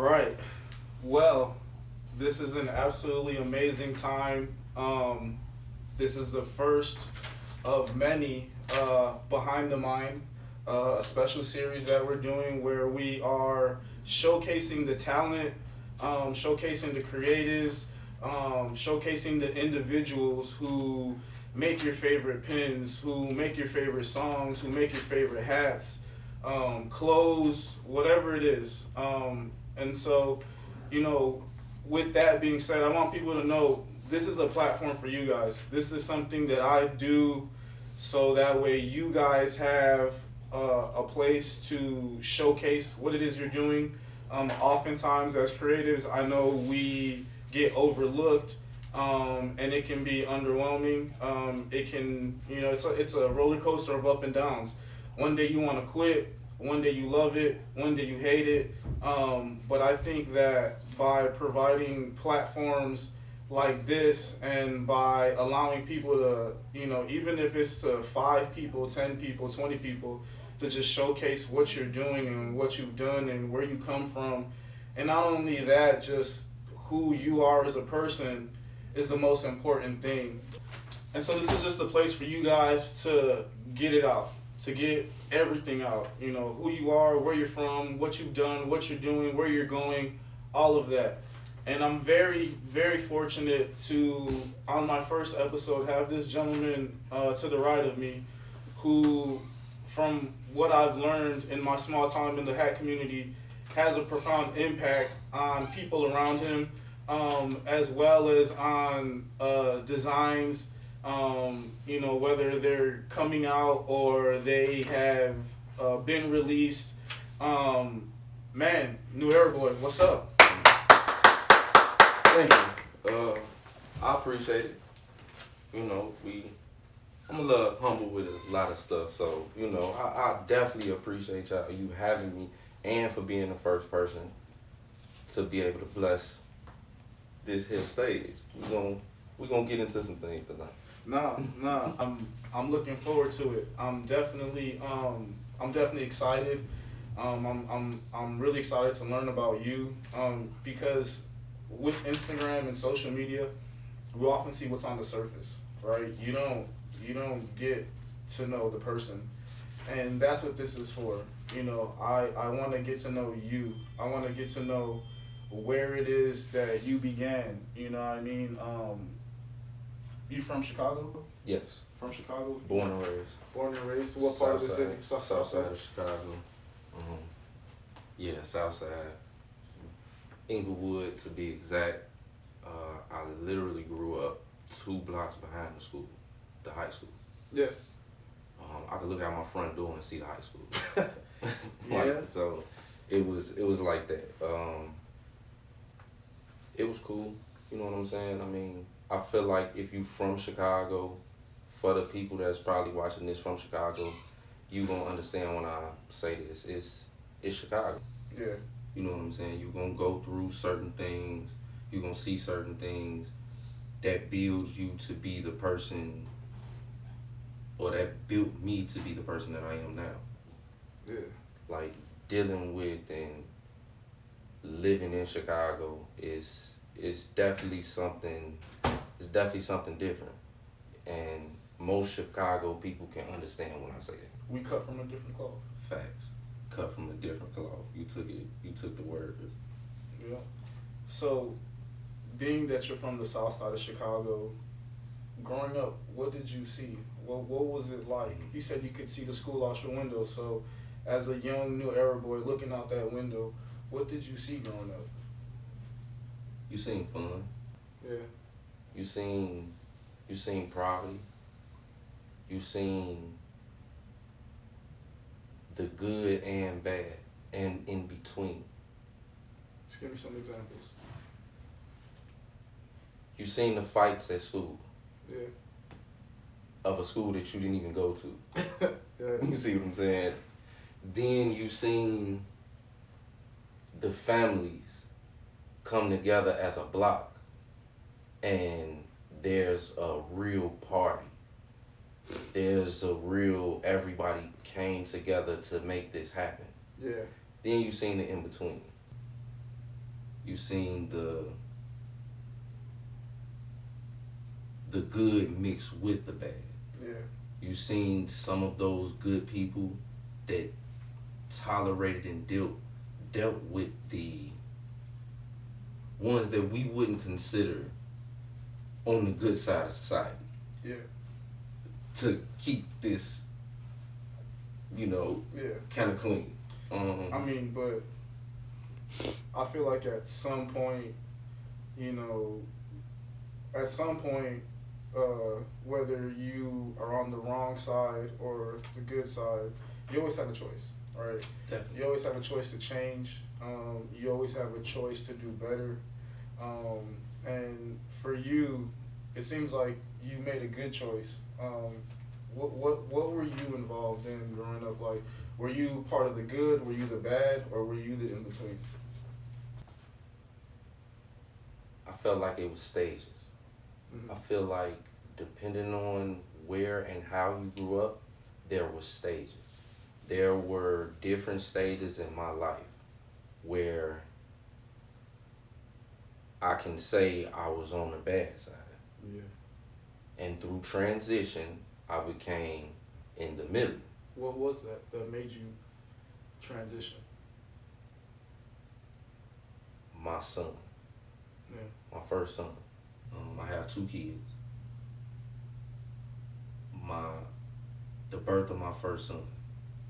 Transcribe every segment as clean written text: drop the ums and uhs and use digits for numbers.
right. Well, this is an absolutely amazing time. This is the first of many Behind the Mind, a special series that we're doing where we are showcasing the talent, showcasing the creatives, showcasing the individuals who make your favorite pins, who make your favorite songs, who make your favorite hats, clothes, whatever it is. And so, you know, with that being said, I want people to know this is a platform for you guys. This is something that I do so that way you guys have a place to showcase what it is you're doing. Oftentimes, as creatives, I know we get overlooked, and it can be underwhelming. It can, it's a roller coaster of up and downs. One day you want to quit, one day you love it, one day you hate it. But I think that by providing platforms like this and by allowing people to, even if it's to 5 people, 10 people, 20 people, to just showcase what you're doing and what you've done and where you come from. And not only that, just who you are as a person is the most important thing. And so this is just a place for you guys to get it out, to get everything out. Who you are, where you're from, what you've done, what you're doing, where you're going, all of that. And I'm very, very fortunate to, on my first episode, have this gentleman to the right of me who, from what I've learned in my small time in the hat community, has a profound impact on people around him, as well as on designs, whether they're coming out or they have been released. NewEraBoi, what's up? Thank you. I appreciate it. I'm a little humble with a lot of stuff, so I definitely appreciate you having me and for being the first person to be able to bless this here stage. We're gonna get into some things tonight. No, I'm looking forward to it. I'm definitely excited. I'm really excited to learn about you, because with Instagram and social media, we often see what's on the surface, right? You don't get to know the person, and that's what this is for. I want to get to know you. I want to get to know where it is that you began. You know what I mean? You from Chicago? Yes. From Chicago? Born and raised. Born and raised. What part of the city? South side of Chicago. South side. Inglewood, to be exact. I literally grew up 2 blocks behind the high school. Yeah. I could look out my front door and see the high school. Yeah. So it was like that. It was cool. You know what I'm saying? I mean, I feel like if you from Chicago, for the people that's probably watching this from Chicago, you gonna understand when I say this. It's Chicago. Yeah. You know what I'm saying? You're gonna go through certain things. You're gonna see certain things that builds you to be the person, or that built me to be the person that I am now. Yeah. Like, dealing with and living in Chicago is definitely something. It's definitely something different, and most Chicago people can understand when I say that. We cut from a different cloth. Facts. Cut from a different cloth. You took the word. Yeah. So, being that you're from the south side of Chicago, growing up, what did you see? What was it like? You said you could see the school out your window. So, as a young NewEraBoi looking out that window, what did you see growing up? You seen fun. Yeah. You seen poverty. You seen the good and bad, and in between. Just give me some examples. You seen the fights at school. Yeah. Of a school that you didn't even go to. Yeah. You see what I'm saying? Then you seen the families come together as a block, and there's a real party. There's a real, everybody came together to make this happen. Yeah. Then you seen the in-between. You seen the good mixed with the bad. Yeah. You seen some of those good people that tolerated and dealt with the ones that we wouldn't consider on the good side of society. Yeah. To keep this, Yeah. kind of clean. I mean, but I feel like at some point, whether you are on the wrong side or the good side, you always have a choice, right? Definitely. You always have a choice to change. You always have a choice to do better. And for you, it seems like you made a good choice. What were you involved in growing up? Like, were you part of the good? Were you the bad? Or were you the in between? I felt like it was stages. Mm-hmm. I feel like depending on where and how you grew up, there were stages. There were different stages in my life where I can say I was on the bad side. Yeah. And through transition, I became in the middle. What was that made you transition? My son, Yeah. my first son. I have 2 kids. The birth of my first son,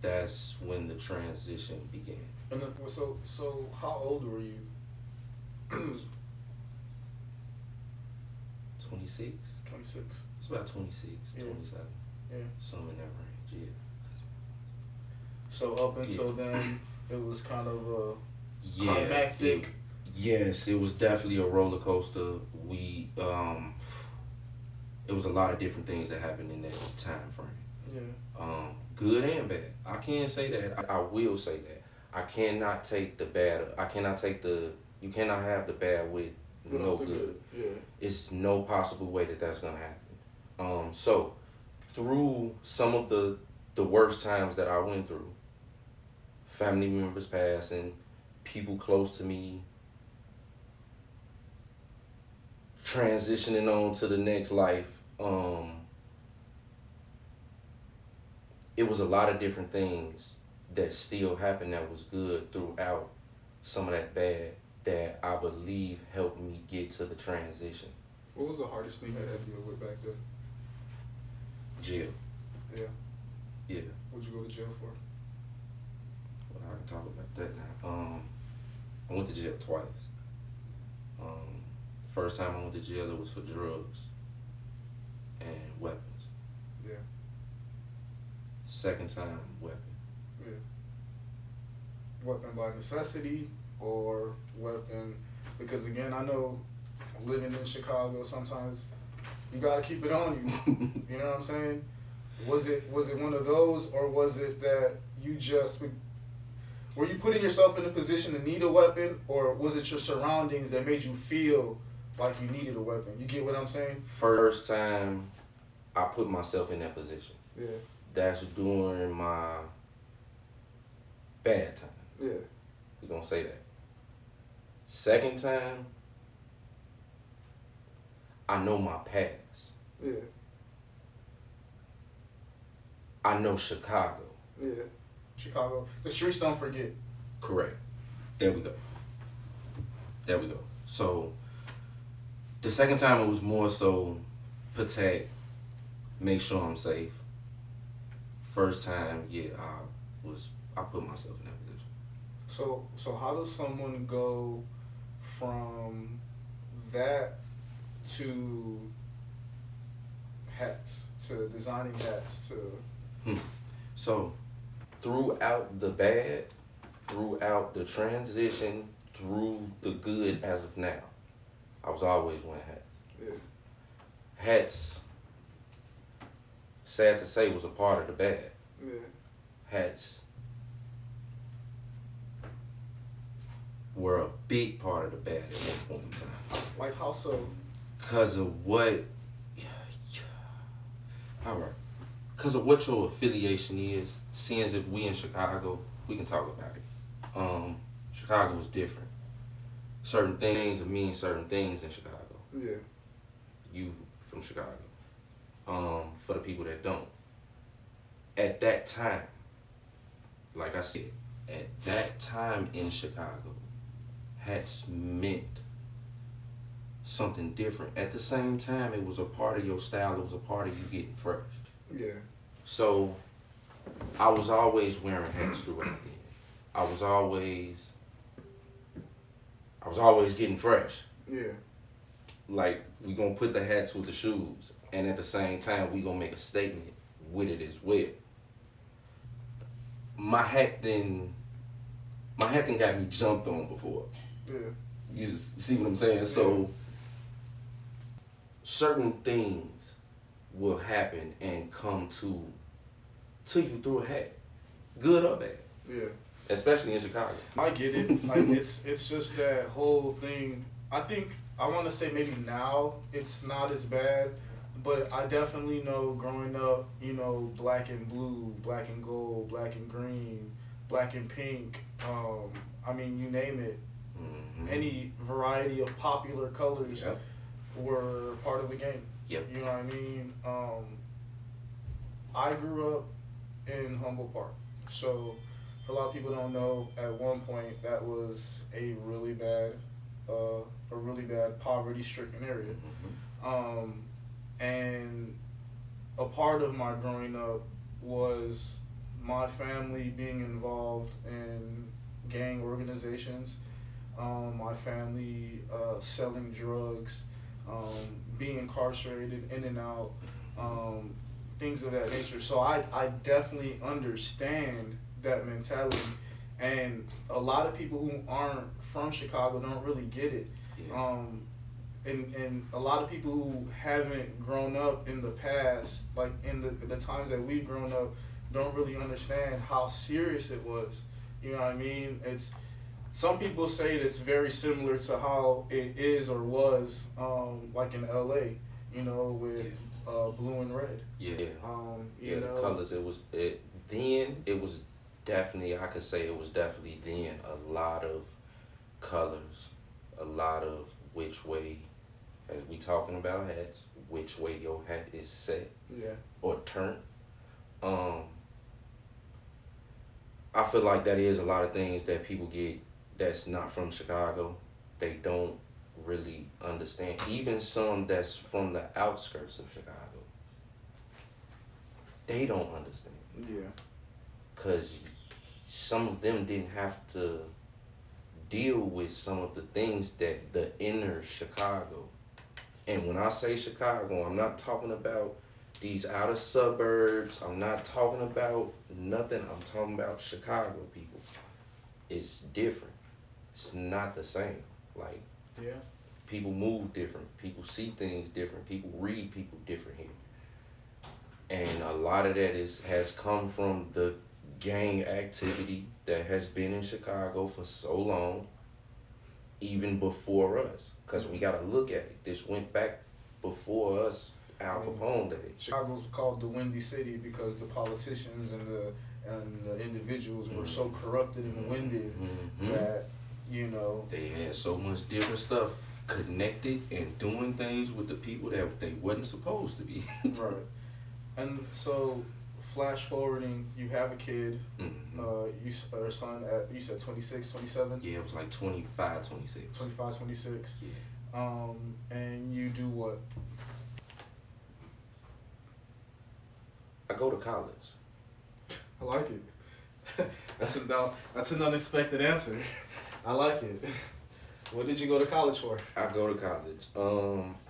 that's when the transition began. And then, so how old were you? 26? 26. It's about 26, Yeah. 27. Yeah. Something in that range, yeah. So up until then, it was kind of a Yeah, climactic. Yes, it was definitely a roller coaster. It was a lot of different things that happened in that time frame. Yeah. Good and bad. I can say that. I will say that. I cannot take the bad. You cannot have the bad with no good. Yeah. It's no possible way that that's gonna happen. So through some of the worst times that I went through, family members passing, people close to me transitioning on to the next life, it was a lot of different things that still happened that was good throughout some of that bad that I believe helped me get to the transition. What was the hardest thing you had to deal with back then? Jail. Yeah. Yeah. What'd you go to jail for? Well, I can talk about that now. I went to jail twice. First time I went to jail, it was for drugs and weapons. Yeah. Second time, weapon. Yeah. Weapon by necessity or weapon because again, I know living in Chicago sometimes you gotta keep it on you. You know what I'm saying? Was it one of those, or was it that you just were you putting yourself in a position to need a weapon, or was it your surroundings that made you feel like you needed a weapon? You get what I'm saying? First time I put myself in that position. Yeah. That's during my bad time. Yeah. We're gonna say that. Second time, I know my past. Yeah. I know Chicago. Yeah. Chicago. The streets don't forget. Correct. There we go. So the second time it was more so protect, make sure I'm safe. First time, yeah, I put myself in that position. So how does someone go from that to hats, to designing hats, to So throughout the bad, throughout the transition, through the good as of now, I was always wearing hats. yeah. Hats, sad to say, was a part of the bad. Yeah. Hats were a big part of the bad at one point in time. Like how so? Because of what, all right, because of what your affiliation is, seeing as if we in Chicago, we can talk about it. Chicago was different. certain things mean certain things in Chicago. Yeah. You from Chicago. For the people that don't. At that time, like I said, at that time in Chicago, hats meant something different. At the same time, it was a part of your style. It was a part of you getting fresh. Yeah. So, I was always wearing hats throughout then. I was always getting fresh. Yeah. Like, we gonna put the hats with the shoes, and at the same time, we gonna make a statement with it as well. My hat then got me jumped on before. Yeah. You see what I'm saying? So certain things will happen and come to you through a hat, good or bad. Yeah. Especially in Chicago. I get it. Like it's just that whole thing. I want to say maybe now it's not as bad, but I definitely know growing up, you know, black and blue, black and gold, black and green, black and pink. I mean, you name it. Mm-hmm. Any variety of popular colors were part of the game. Yep. You know what I mean? I grew up in Humboldt Park, so for a lot of people who don't know, at one point that was a really bad poverty-stricken area. Mm-hmm. And a part of my growing up was my family being involved in gang organizations, my family selling drugs, being incarcerated in and out, things of that nature. So I definitely understand that mentality, and a lot of people who aren't from Chicago don't really get it. Yeah. And a lot of people who haven't grown up in the past, like in the times that we've grown up, don't really understand how serious it was. You know what I mean? Some people say it's very similar to how it is or was, like in LA, you know, with blue and red. Yeah. You know, the colors. It was definitely, I could say it was definitely then a lot of colors, a lot of which way, as we talking about hats, which way your hat is set or turned. I feel like that is a lot of things that people get that's not from Chicago. They don't really understand. Even some that's from the outskirts of Chicago, they don't understand. Yeah. Because some of them didn't have to deal with some of the things that the inner Chicago. And when I say Chicago, I'm not talking about these outer suburbs. I'm not talking about nothing. I'm talking about Chicago people. It's different. It's not the same. Like, people move different. People see things different. People read people different here. And a lot of that has come from the gang activity that has been in Chicago for so long, even before us. Because we got to look at it. This went back before us, Al Capone days. Chicago's called the Windy City because the politicians and the individuals were so corrupted and winded that, you know, they had so much different stuff connected and doing things with the people that they wasn't supposed to be. Right. And so, flash forwarding, you have a kid, or son at, you said 26, 27? Yeah, it was like 25, 26. 25, 26. Yeah. And you do what? I go to college. I like it. That's an unexpected answer. I like it. What did you go to college for? I go to college.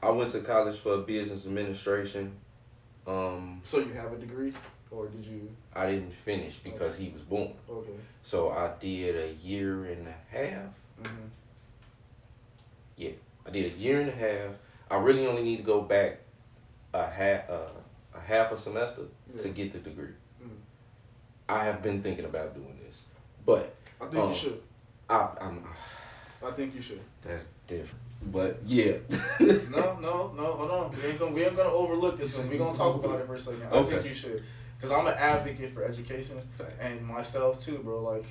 I went to college for business administration. So you have a degree, or did you? I didn't finish because he was born. Okay. So I did a year and a half. Mm-hmm. Yeah, I did a year and a half. I really only need to go back a half a semester to get the degree. Mm-hmm. I have been thinking about doing this, but I think you should. I think you should. That's different. But yeah. No, hold on. We ain't gonna overlook this one. We're gonna talk about it for a second. I think you should. Because I'm an advocate for education, and myself too, bro. Like,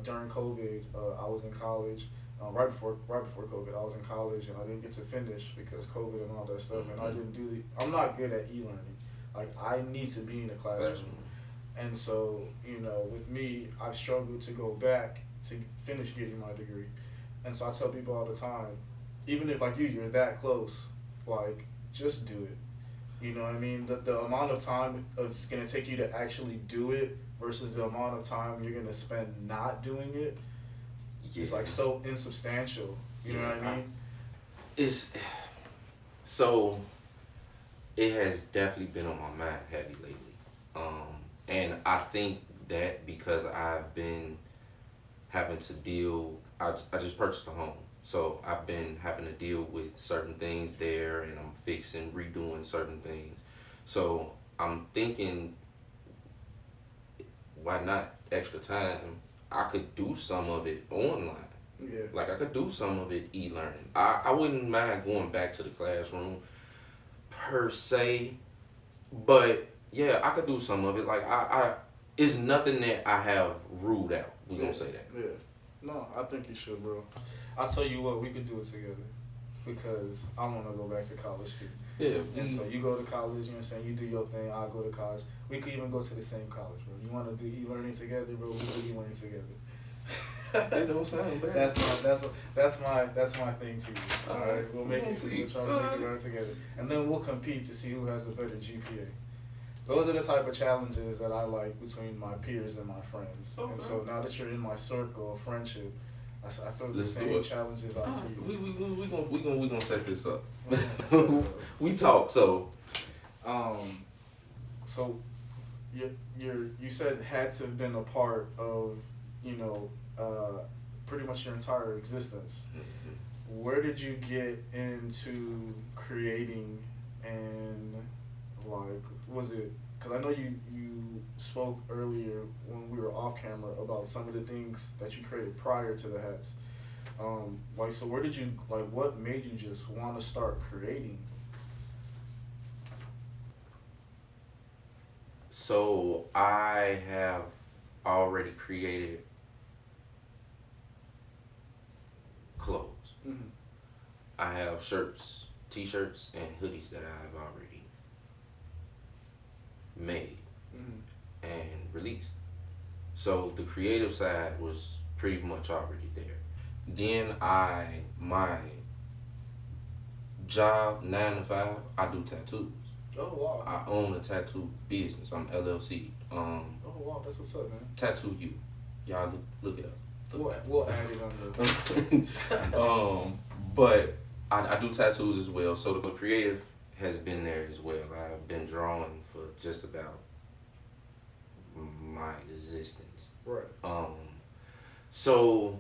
during COVID, I was in college. right before COVID. I was in college and I didn't get to finish because COVID and all that stuff. And I didn't do I'm not good at e-learning. Like, I need to be in a classroom. And so, with me, I've struggled to go back to finish getting my degree. And so I tell people all the time, even if like you're that close, like, just do it. You know what I mean? The amount of time it's gonna take you to actually do it versus the amount of time you're gonna spend not doing it, it's like so insubstantial. You know what I mean? So it has definitely been on my mind heavy lately. And I think that because I've been having to deal, I just purchased a home. So I've been having to deal with certain things there, and I'm redoing certain things. So I'm thinking, why not extra time? I could do some of it online. Yeah. Like, I could do some of it e-learning. I wouldn't mind going back to the classroom per se, but yeah, I could do some of it. Like, it's nothing that I have ruled out. We gonna say that. Yeah. No, I think you should, bro. I'll tell you what, we could do it together because I want to go back to college too. Yeah. And so you go to college, you know what I'm saying? You do your thing, I'll go to college. We could even go to the same college, bro. You want to do e-learning together, bro? We do e-learning together. That don't sound bad. That's my thing too. All right, we'll make it. We'll try to make it learn together, and then we'll compete to see who has the better GPA. Those are the type of challenges that I like between my peers and my friends. Okay. And so now that you're in my circle of friendship, I throw the same challenges out to you. We gonna set this up. We talk so. So, you said hats have been a part of pretty much your entire existence. Mm-hmm. Where did you get into creating, and like, was it, because I know you spoke earlier when we were off camera about some of the things that you created prior to the hats. So where did you, what made you just want to start creating? So I have already created clothes. Mm-hmm. I have shirts, t-shirts, and hoodies that I have already made and released. So the creative side was pretty much already there. Then my job, 9 to 5, I do tattoos. Oh wow. I own a tattoo business. I'm LLC. Oh wow, that's what's up, man. Tattoo You. Y'all look it up. We'll add it on the. But I do tattoos as well. So the creative has been there as well. I've been drawing for just about my existence. Right. So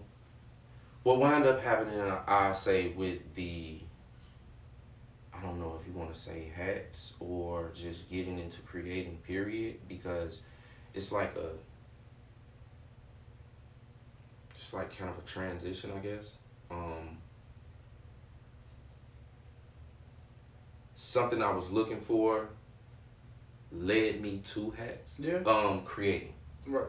what wound up happening, I say, with the, I don't know if you want to say hats or just getting into creating, period, because it's like kind of a transition, I guess. Something I was looking for led me to hats. Yeah. Creating. Right.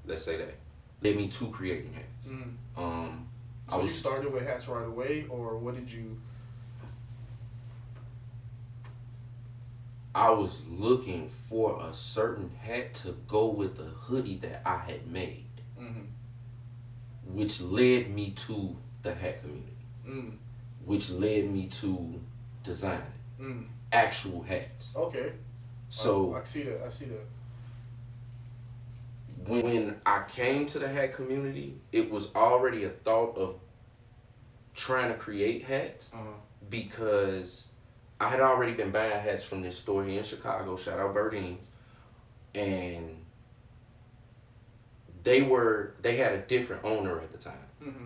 Let's say that. Led me to creating hats. Mm. So you started with hats right away, or what did you? I was looking for a certain hat to go with the hoodie that I had made, which led me to the hat community, which led me to designing actual hats. Okay. So I see that. When I came to the hat community, it was already a thought of trying to create hats because I had already been buying hats from this store here in Chicago, shout out Birdines, and they had a different owner at the time. Mm-hmm.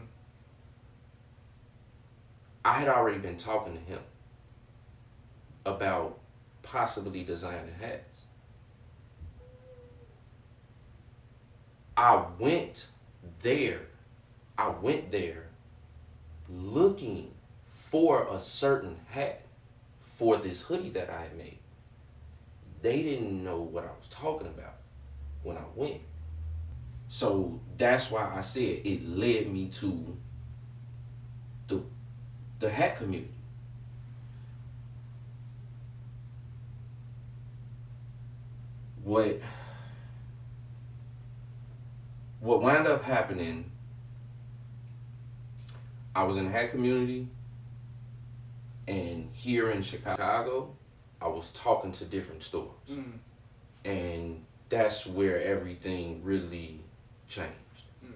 I had already been talking to him about possibly designing hats. I went there looking for a certain hat for this hoodie that I had made. They didn't know what I was talking about when I went. So that's why I said it led me to the hat community. What wound up happening, I was in the hat community, and here in Chicago, I was talking to different stores. And that's where everything really changed.